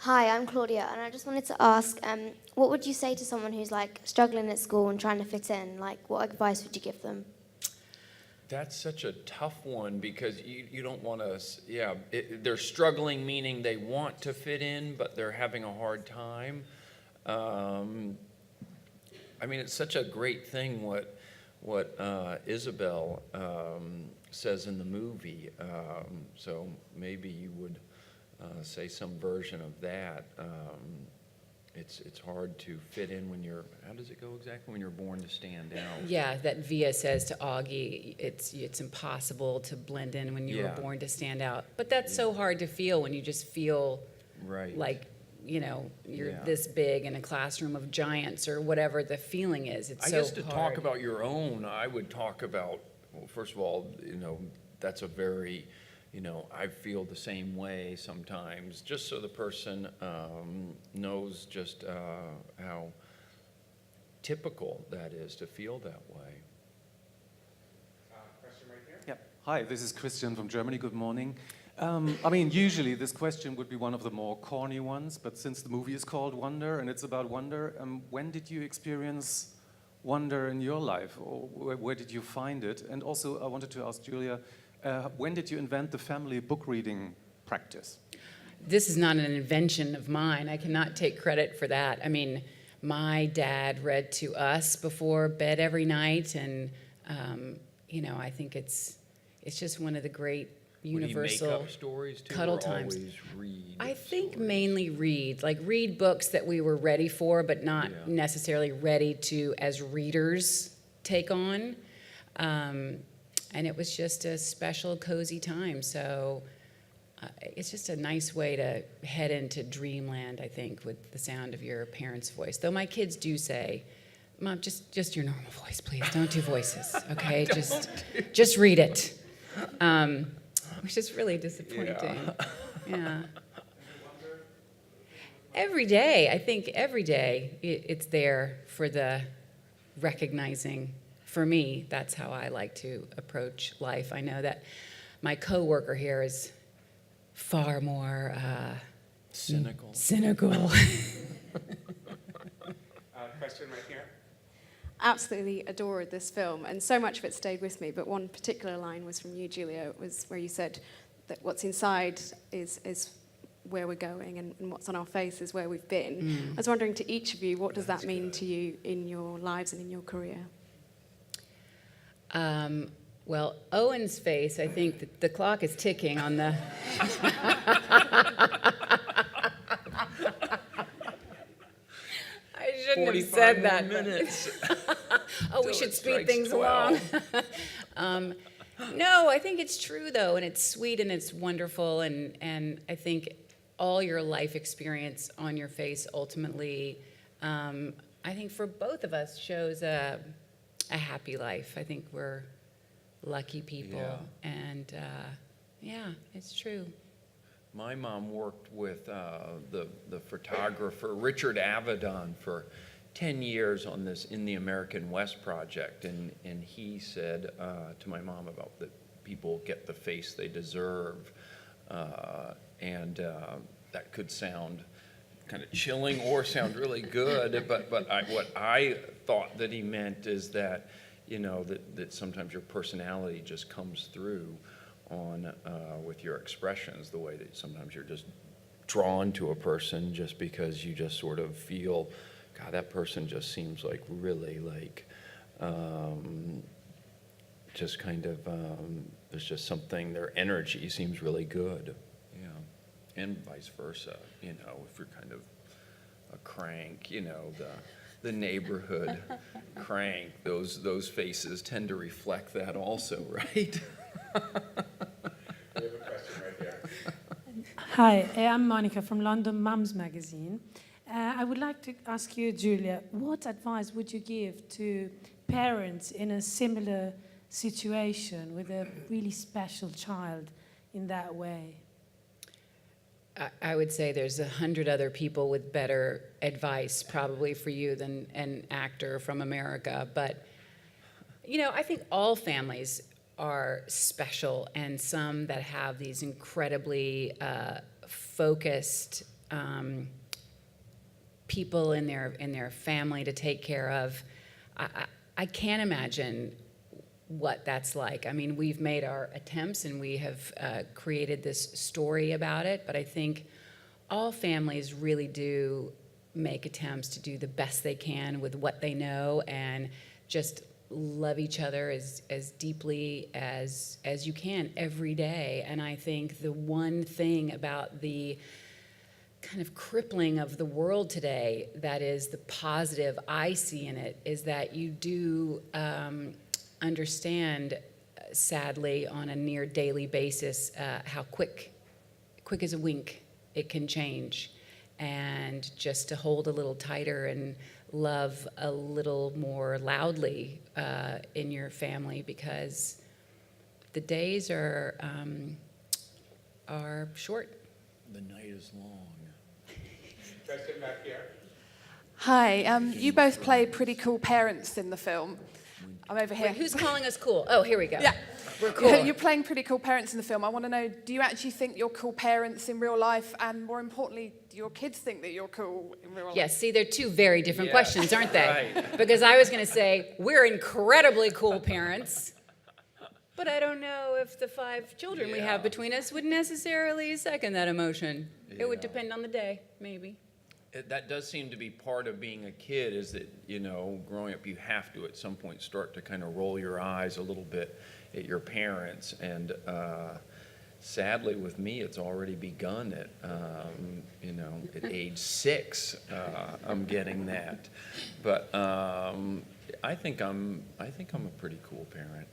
Hi, I'm Claudia, and I just wanted to ask, what would you say to someone who's like struggling at school and trying to fit in? Like, what advice would you give them? That's such a tough one because you don't want to, they're struggling, meaning they want to fit in, but they're having a hard time. I mean, it's such a great thing what Izabel says in the movie. So maybe you would say some version of that. It's hard to fit in when you're, how does it go exactly, when you're born to stand out? Yeah, that Via says to Augie, it's impossible to blend in when you were born to stand out. But that's so hard to feel when you just feel like, you know, you're this big in a classroom of giants or whatever the feeling is. It's so hard. I guess to talk about your own, I would talk about, well, first of all, you know, that's a very, you know, I feel the same way sometimes, just so the person knows just how typical that is to feel that way. Question right here. Yep. Hi, this is Christian from Germany. Good morning. I mean, usually this question would be one of the more corny ones, but since the movie is called Wonder and it's about wonder, when did you experience wonder in your life, or where did you find it? And also, I wanted to ask Julia, when did you invent the family book reading practice? This is not an invention of mine. I cannot take credit for that. I mean, my dad read to us before bed every night, and you know, I think it's just one of the great universal Would he make up stories too, cuddle or times. Always read I think stories? mainly read books that we were ready for, but not necessarily ready to, as readers, take on. And it was just a special, cozy time. So it's just a nice way to head into dreamland, I think, with the sound of your parents' voice. Though my kids do say, Mom, just your normal voice, please. Don't do voices, okay? just read it. Which is really disappointing. Yeah. Every day, I think every day, it's there for the recognizing. For me, that's how I like to approach life. I know that my coworker here is far more cynical. Question right here. Absolutely adored this film, and so much of it stayed with me, but one particular line was from you, Julia. It was where you said that what's inside is where we're going, and what's on our face is where we've been. I was wondering, to each of you, what does that mean to you in your lives and in your career? Well, Owen's face, I think the clock is ticking on the... I shouldn't have said that. Minutes. Oh, we should speed things along. No, I think it's true, though, and it's sweet and it's wonderful, and I think all your life experience on your face ultimately, I think for both of us, shows a happy life. I think we're lucky people, and it's true. My mom worked with the photographer Richard Avedon for 10 years on this In the American West project, and he said to my mom about that people get the face they deserve, and that could sound kind of chilling or sound really good, but what I thought that he meant is that, you know, that sometimes your personality just comes through on with your expressions, the way that sometimes you're just drawn to a person just because you just sort of feel, God, that person just seems like really like just kind of there's just something, their energy seems really good. And vice versa, you know, if you're kind of a crank, you know, the neighborhood crank, those faces tend to reflect that also, right? We have a question right here. Hi, I'm Monica from London Mums Magazine. I would like to ask you, Julia, what advice would you give to parents in a similar situation with a really special child in that way? I would say there's 100 other people with better advice probably for you than an actor from America. But, you know, I think all families are special, and some that have these incredibly focused people in their family to take care of. I can't imagine what that's like. I mean, we've made our attempts and we have created this story about it, but I think all families really do make attempts to do the best they can with what they know and just love each other as deeply as you can every day. And I think the one thing about the kind of crippling of the world today that is the positive I see in it is that you do understand, sadly, on a near daily basis, how quick as a wink it can change. And just to hold a little tighter and love a little more loudly in your family, because the days are short. The night is long. Question back here. Hi, you both play pretty cool parents in the film. I'm over here. Wait, who's calling us cool? Oh, here we go. Yeah. We're cool. You're playing pretty cool parents in the film. I want to know, do you actually think you're cool parents in real life? And more importantly, do your kids think that you're cool in real life? Yes, see, they're two very different questions, aren't they? Right. Because I was going to say, we're incredibly cool parents, but I don't know if the 5 children we have between us would necessarily second that emotion. It would depend on the day, maybe. That does seem to be part of being a kid, is that, you know, growing up, you have to at some point start to kind of roll your eyes a little bit at your parents. And sadly, with me, it's already begun at, you know, at age 6. I'm getting that. But I think I'm a pretty cool parent.